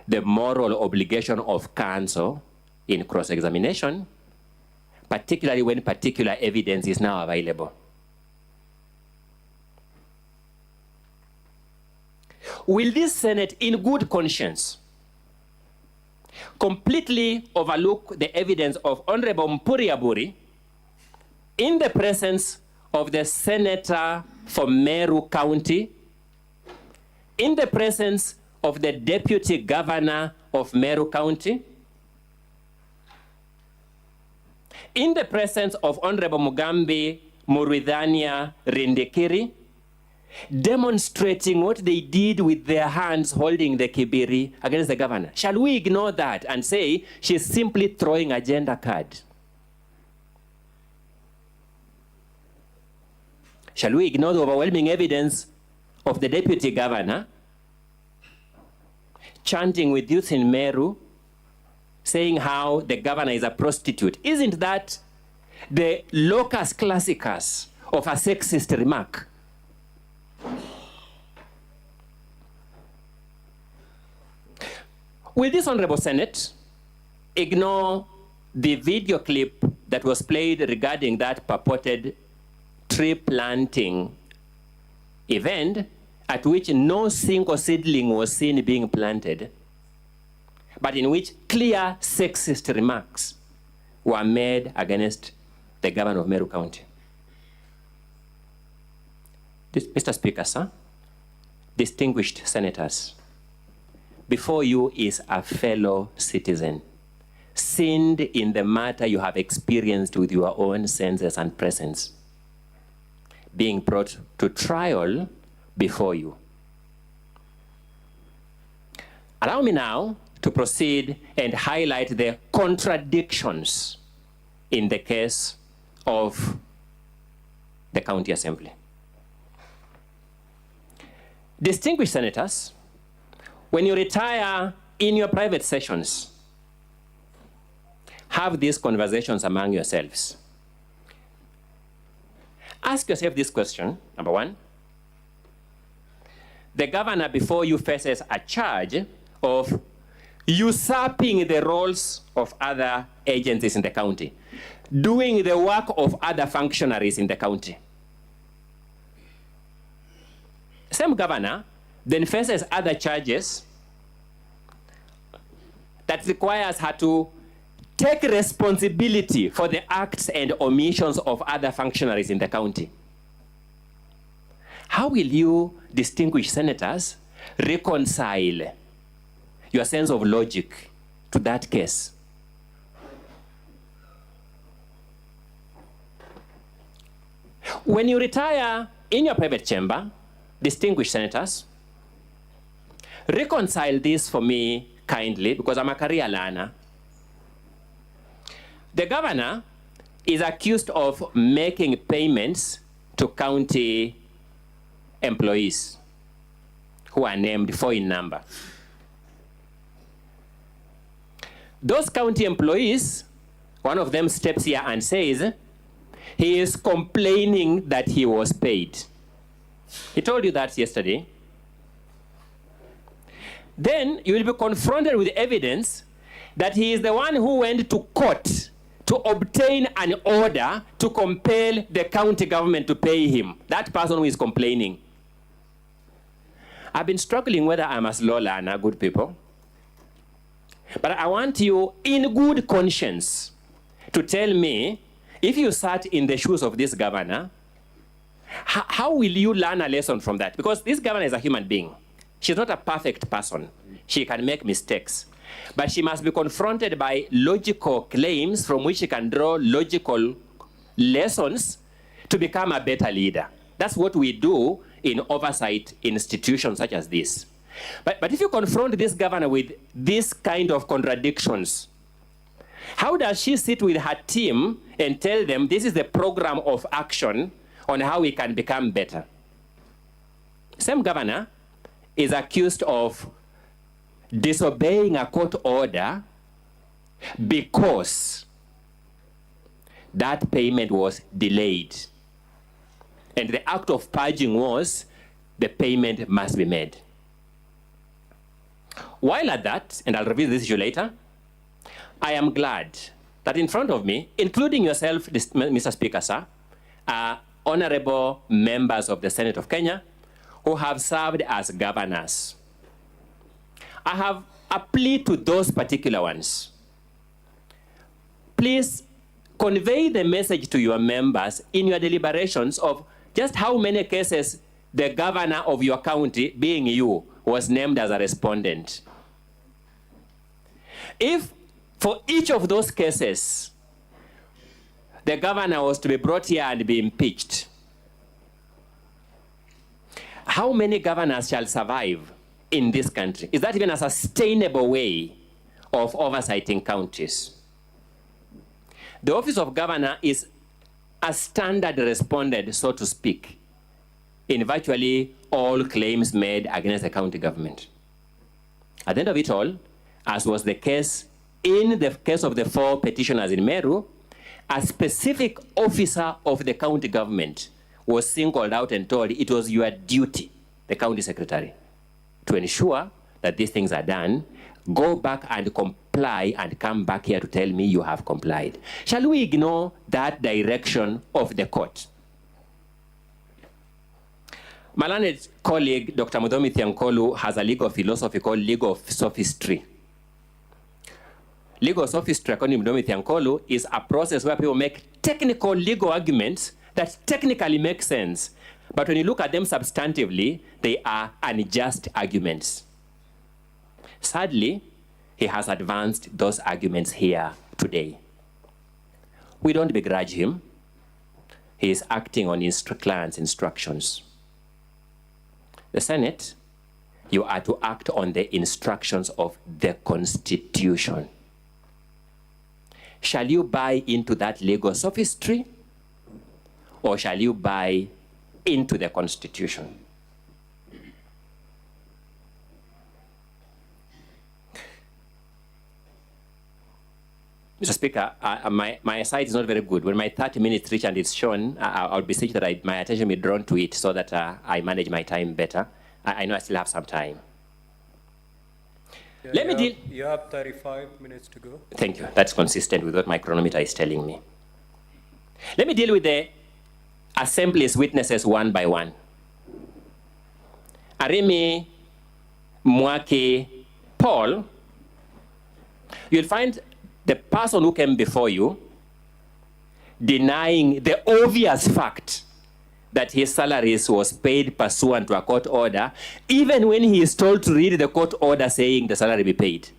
the moral obligation of counsel in cross-examination, particularly when particular evidence is now available. Will this Senate, in good conscience, completely overlook the evidence of Honorable Mpuri Aburi in the presence of the Senator for Meru County, in the presence of the Deputy Governor of Meru County, in the presence of Honorable Mugambi Muridhania Rindikiri, demonstrating what they did with their hands holding the kibiri against the governor? Shall we ignore that and say she's simply throwing agenda card? Shall we ignore the overwhelming evidence of the deputy governor chanting with youth in Meru, saying how the governor is a prostitute? Isn't that the locus classicus of a sexist remark? Will this Honorable Senate ignore the video clip that was played regarding that purported tree planting event at which no single seedling was seen being planted, but in which clear sexist remarks were made against the governor of Meru County? Mr. Speaker, sir, distinguished senators, before you is a fellow citizen, sinned in the matter you have experienced with your own senses and presence, being brought to trial before you. Allow me now to proceed and highlight the contradictions in the case of the County Assembly. Distinguished senators, when you retire in your private sessions, have these conversations among yourselves. Ask yourself this question, number one. The governor before you faces a charge of usurping the roles of other agencies in the county, doing the work of other functionaries in the county. Same governor then faces other charges that requires her to take responsibility for the acts and omissions of other functionaries in the county. How will you, distinguished senators, reconcile your sense of logic to that case? When you retire in your private chamber, distinguished senators, reconcile this for me kindly, because I'm a career learner. The governor is accused of making payments to county employees who are named 4 in number. Those county employees, one of them steps here and says he is complaining that he was paid. He told you that yesterday. Then you will be confronted with evidence that he is the one who went to court to obtain an order to compel the county government to pay him. That person who is complaining. I've been struggling whether I'm a slow learner, good people. But I want you, in good conscience, to tell me, if you sat in the shoes of this governor, how will you learn a lesson from that? Because this governor is a human being. She's not a perfect person. She can make mistakes. But she must be confronted by logical claims from which she can draw logical lessons to become a better leader. That's what we do in oversight institutions such as this. But if you confront this governor with this kind of contradictions, how does she sit with her team and tell them this is the program of action on how we can become better? Same governor is accused of disobeying a court order because that payment was delayed. And the act of purging was the payment must be made. While at that, and I'll reveal this issue later, I am glad that in front of me, including yourself, Mr. Speaker, sir, are honorable members of the Senate of Kenya who have served as governors. I have a plea to those particular ones. Please convey the message to your members in your deliberations of just how many cases the governor of your county, being you, was named as a respondent. If for each of those cases, the governor was to be brought here and be impeached, how many governors shall survive in this country? Is that even a sustainable way of oversighting counties? The office of governor is a standard respondent, so to speak, in virtually all claims made against the county government. At the end of it all, as was the case in the case of the 4 petitioners in MERU, a specific officer of the county government was singled out and told it was your duty, the county secretary, to ensure that these things are done. Go back and comply and come back here to tell me you have complied. Shall we ignore that direction of the court? My learned colleague, Dr. Mudomi Thiankolu, has a legal philosophy called legal sophistry. Legal sophistry, according to Mudomi Thiankolu, is a process where people make technical legal arguments that technically make sense. But when you look at them substantively, they are unjust arguments. Sadly, he has advanced those arguments here today. We don't begrudge him. He is acting on his client's instructions. The Senate, you are to act on the instructions of the Constitution. Shall you buy into that legal sophistry, or shall you buy into the Constitution? Mr. Speaker, my sight is not very good. When my 30 minutes reach and it's shown, I'll beseech that my attention be drawn to it so that I manage my time better. I know I still have some time. Yeah, you have 35 minutes to go. Thank you. That's consistent with what my chronometer is telling me. Let me deal with the Assembly's witnesses one by one. Arimi, Mwaki, Paul, you'll find the person who came before you denying the obvious fact that his salaries was paid pursuant to a court order, even when he is told to read the court order saying the salary be paid.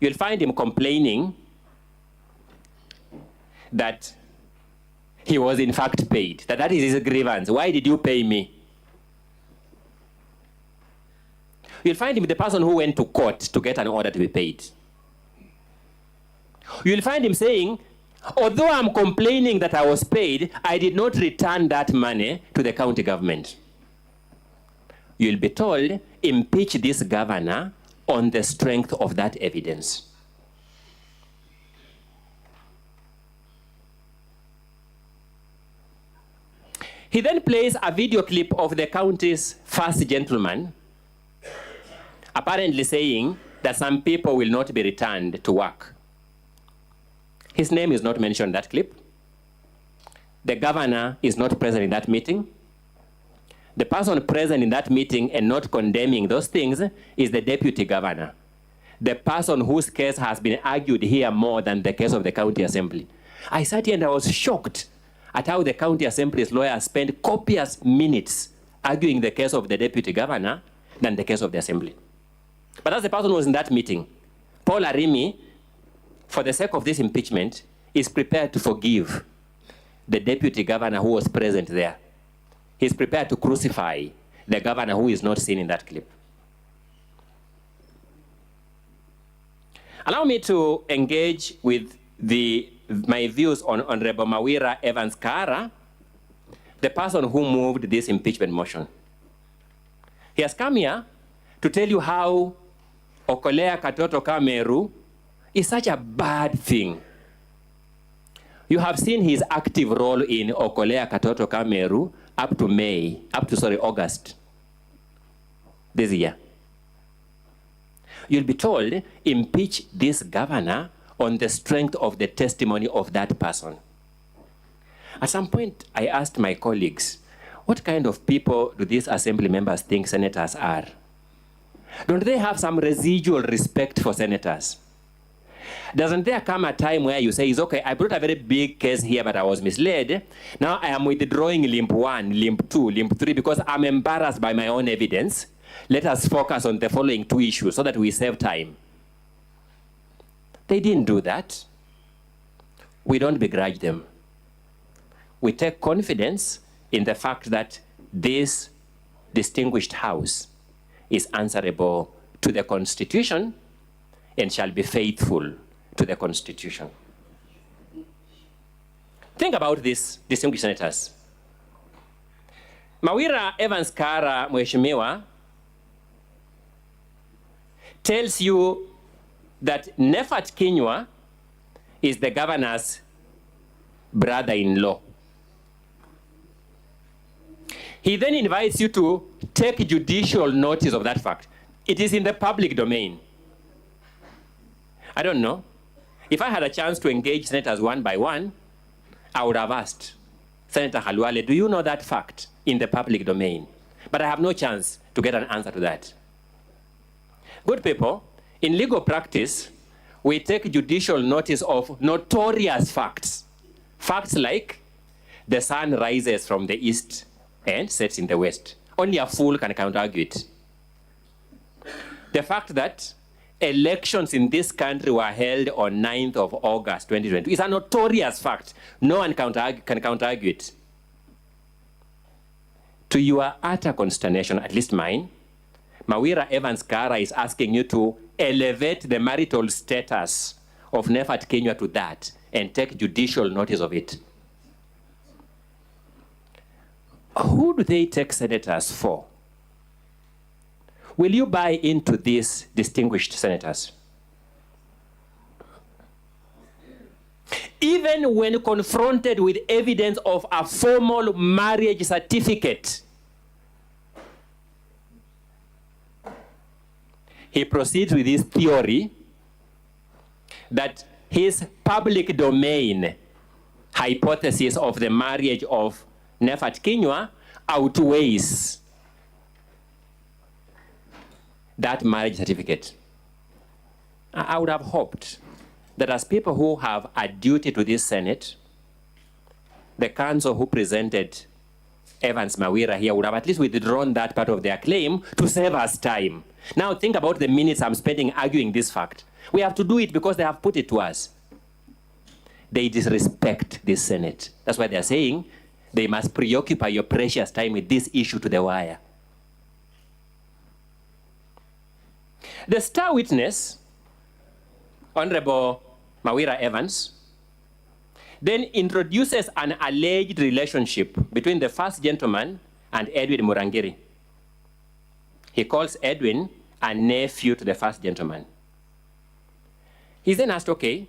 You'll find him complaining that he was in fact paid, that is his grievance. Why did you pay me? You'll find him the person who went to court to get an order to be paid. You'll find him saying, although I'm complaining that I was paid, I did not return that money to the county government. You'll be told, impeach this governor on the strength of that evidence. He then plays a video clip of the county's first gentleman, apparently saying that some people will not be returned to work. His name is not mentioned in that clip. The governor is not present in that meeting. The person present in that meeting and not condemning those things is the deputy governor, the person whose case has been argued here more than the case of the county assembly. I sat here and I was shocked at how the county assembly's lawyers spent copious minutes arguing the case of the deputy governor than the case of the assembly. But that's the person who was in that meeting. Paul Arimi, for the sake of this impeachment, is prepared to forgive the deputy governor who was present there. He's prepared to crucify the governor who is not seen in that clip. Allow me to engage with my views on Honorable Mawira Evans Kara, the person who moved this impeachment motion. He has come here to tell you how Okolea Katoto ka MERU is such a bad thing. You have seen his active role in Okolea Katoto ka MERU up to August this year. You'll be told, impeach this governor on the strength of the testimony of that person. At some point, I asked my colleagues, what kind of people do these assembly members think senators are? Don't they have some residual respect for senators? Doesn't there come a time where you say, it's okay, I brought a very big case here, but I was misled. Now I am withdrawing limp 1, limp 2, limp 3, because I'm embarrassed by my own evidence. Let us focus on the following 2 issues so that we save time. They didn't do that. We don't begrudge them. We take confidence in the fact that this distinguished House is answerable to the Constitution and shall be faithful to the Constitution. Think about this, distinguished senators. Mawira Evans Kara Mheshimiwa tells you that Nefat Kinyua is the governor's brother-in-law. He then invites you to take judicial notice of that fact. It is in the public domain. I don't know. If I had a chance to engage senators one by one, I would have asked, Senator Khalwale, do you know that fact in the public domain? But I have no chance to get an answer to that. Good people, in legal practice, we take judicial notice of notorious facts. Facts like the sun rises from the east and sets in the west. Only a fool can counter-argue it. The fact that elections in this country were held on 9th of August 2020 is a notorious fact. No one can counter-argue it. To your utter consternation, at least mine, Mawira Evans Kara is asking you to elevate the marital status of Nefat Kinyua to that and take judicial notice of it. Who do they take senators for? Will you buy into these distinguished senators? Even when confronted with evidence of a formal marriage certificate, he proceeds with his theory that his public domain hypothesis of the marriage of Nefat Kinyua outweighs that marriage certificate. I would have hoped that as people who have a duty to this Senate, the council who presented Evans Mawira here would have at least withdrawn that part of their claim to save us time. Now think about the minutes I'm spending arguing this fact. We have to do it because they have put it to us. They disrespect this Senate. That's why they're saying they must preoccupy your precious time with this issue to the wire. The star witness, Honorable Mawira Evans, then introduces an alleged relationship between the first gentleman and Edwin Murangiri. He calls Edwin a nephew to the first gentleman. He's then asked, okay,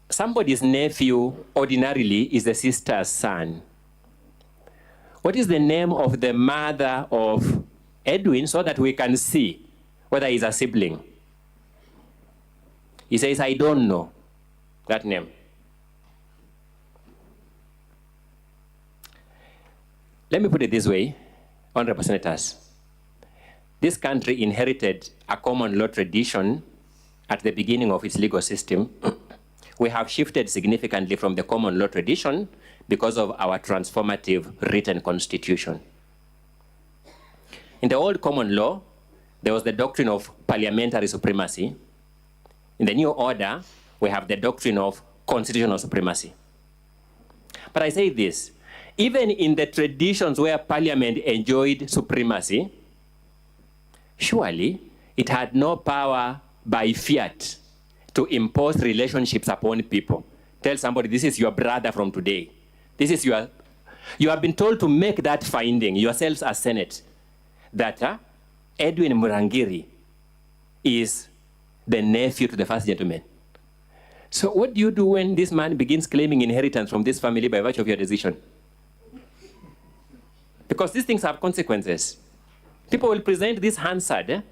somebody's nephew ordinarily is the sister's son. What is the name of the mother of Edwin so that we can see whether he's a sibling? He says, I don't know that name. Let me put it this way, Honorable Senators. This country inherited a common law tradition at the beginning of its legal system. We have shifted significantly from the common law tradition because of our transformative written constitution. In the old common law, there was the doctrine of parliamentary supremacy. In the new order, we have the doctrine of constitutional supremacy. But I say this, even in the traditions where parliament enjoyed supremacy, surely it had no power by fiat to impose relationships upon people. Tell somebody, this is your brother from today. This is your, you have been told to make that finding yourselves as Senate, that Edwin Murangiri is the nephew to the first gentleman. So what do you do when this man begins claiming inheritance from this family by virtue of your decision? because these things have consequences. People will present this Hansard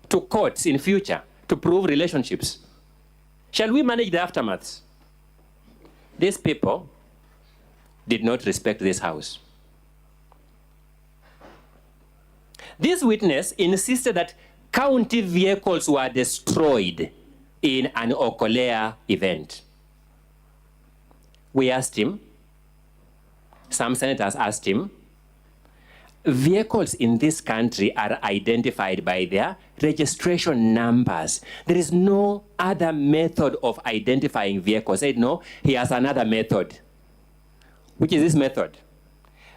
to courts in future to prove relationships. Shall we manage the aftermaths? These people did not respect this house. This witness insisted that county vehicles were destroyed in an Okolea event. We asked him, some senators asked him, vehicles in this country are identified by their registration numbers. There is no other method of identifying vehicles. I said, no, he has another method. Which is this method?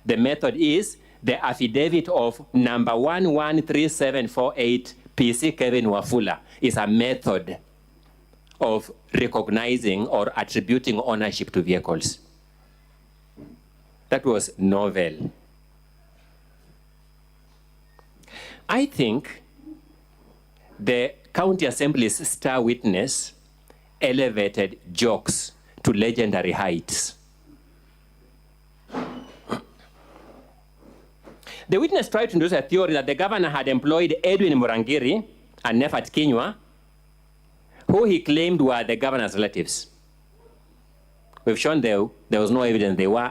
The method is the affidavit of number 113748 PC Kevin Wafula is a method of recognizing or attributing ownership to vehicles. That was novel. I think the County Assembly's star witness elevated jokes to legendary heights. The witness tried to introduce a theory that the governor had employed Edwin Murangiri and Nefat Kinyua, who he claimed were the governor's relatives. We've shown there was no evidence they were.